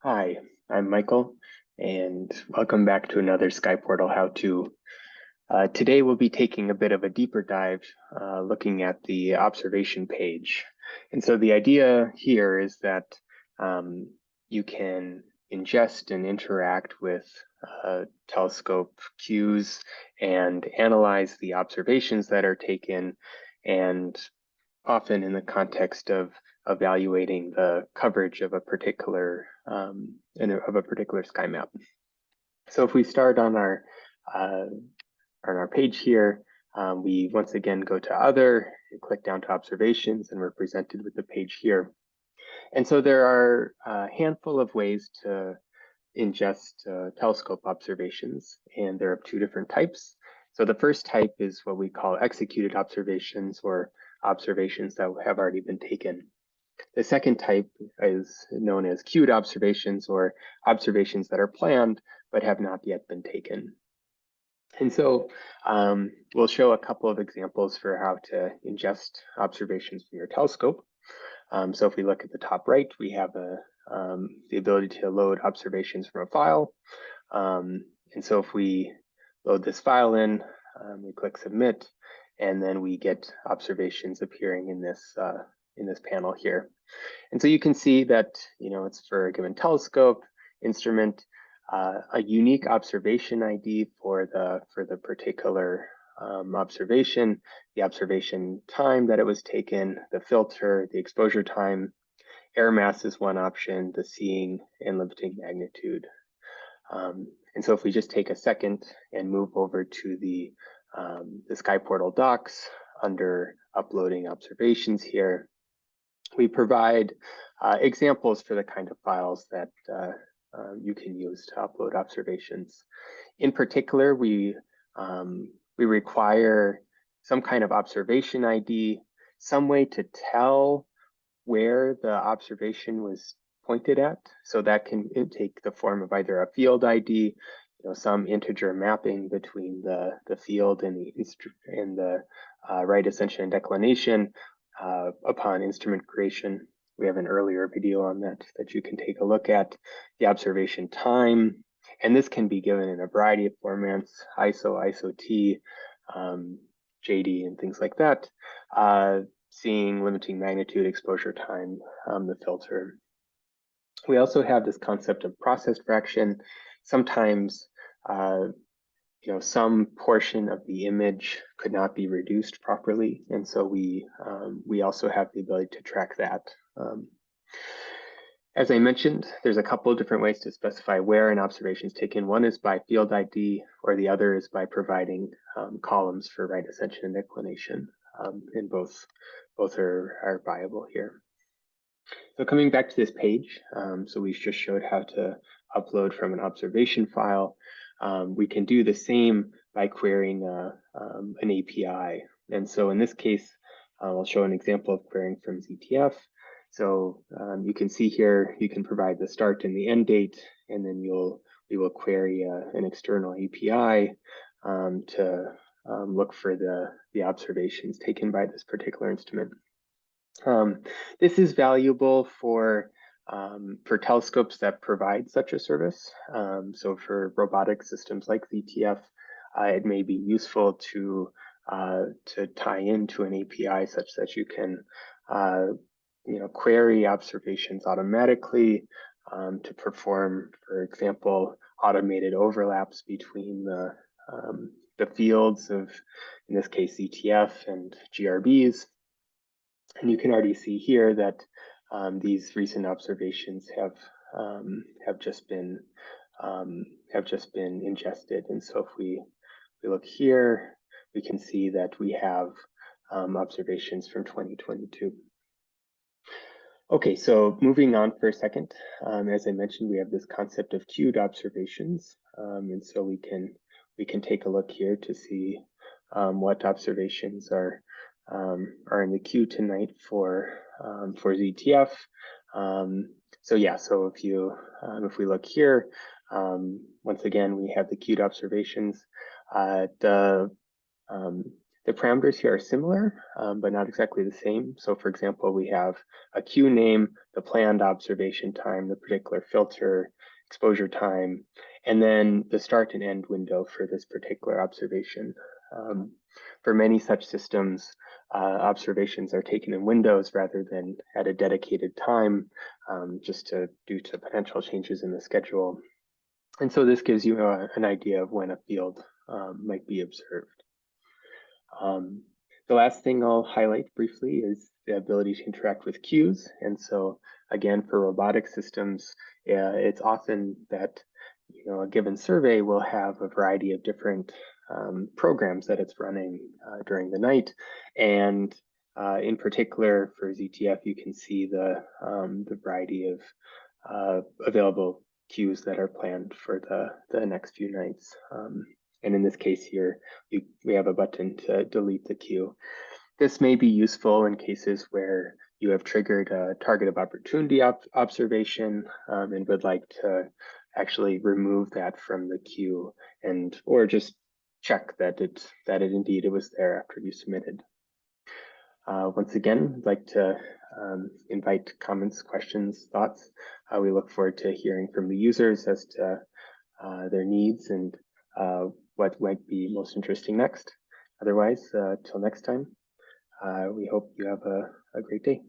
Hi, I'm Michael, and welcome back to another SkyPortal how-to. Today we'll be taking a bit of a deeper dive, looking at the observation page. And so the idea here is that you can ingest and interact with telescope cues and analyze the observations that are taken, and often in the context of evaluating the coverage of a particular sky map. So if we start on our page here, we once again go to Other, and click down to Observations, and we're presented with the page here. And so there are a handful of ways to ingest telescope observations, and there are two different types. So the first type is what we call executed observations, or observations that have already been taken. The second type is known as queued observations, or observations that are planned but have not yet been taken. And so we'll show a couple of examples for how to ingest observations from your telescope. So if we look at the top right, we have the ability to load observations from a file. And so if we load this file in, we click Submit, and then we get observations appearing in this panel here. And so you can see that it's for a given telescope, instrument, a unique observation ID for the particular observation, the observation time that it was taken, the filter, the exposure time, air mass is one option, the seeing, and limiting magnitude. And so if we just take a second and move over to the SkyPortal docs under uploading observations here, we provide examples for the kind of files that you can use to upload observations. In particular, we require some kind of observation ID, some way to tell where the observation was pointed at. So that can take the form of either a field ID, some integer mapping between the field and the right ascension and declination upon instrument creation. We have an earlier video on that you can take a look at. The observation time, and this can be given in a variety of formats, ISO, ISO-T, JD, and things like that. Seeing, limiting magnitude, exposure time, the filter. We also have this concept of processed fraction. Sometimes some portion of the image could not be reduced properly, and so we also have the ability to track that. As I mentioned, there's a couple of different ways to specify where an observation is taken. One is by field ID, or the other is by providing columns for right ascension and declination, and both are viable here. So coming back to this page, so we just showed how to upload from an observation file. We can do the same by querying an API. And so in this case, I'll show an example of querying from ZTF. So you can see here, you can provide the start and the end date, and then we will query an external API to look for the observations taken by this particular instrument. This is valuable for telescopes that provide such a service. So for robotic systems like ZTF, it may be useful to tie into an API such that you can query observations automatically to perform, for example, automated overlaps between the fields of, in this case, ZTF and GRBs. And you can already see here that these recent observations have just been ingested. And so if we look here, we can see that we have observations from 2022. Okay, so moving on for a second, as I mentioned, we have this concept of queued observations, and so we can take a look here to see what observations are in the queue tonight for ZTF. So yeah, so if we look here, once again we have the queued observations. The parameters here are similar, but not exactly the same. So for example, we have a queue name, the planned observation time, the particular filter, exposure time, and then the start and end window for this particular observation. For many such systems, observations are taken in windows rather than at a dedicated time, just due to potential changes in the schedule. And so this gives you an idea of when a field might be observed. The last thing I'll highlight briefly is the ability to interact with queues. And so again, for robotic systems, it's often that a given survey will have a variety of different programs that it's running during the night. And in particular for ZTF, you can see the variety of available queues that are planned for the next few nights. And in this case here, we have a button to delete the queue. This may be useful in cases where you have triggered a target of opportunity observation and would like to actually remove that from the queue, or just check that it indeed was there after you submitted. Once again, I'd like to invite comments, questions, thoughts. We look forward to hearing from the users as to their needs and what might be most interesting next. Otherwise, till next time, we hope you have a great day.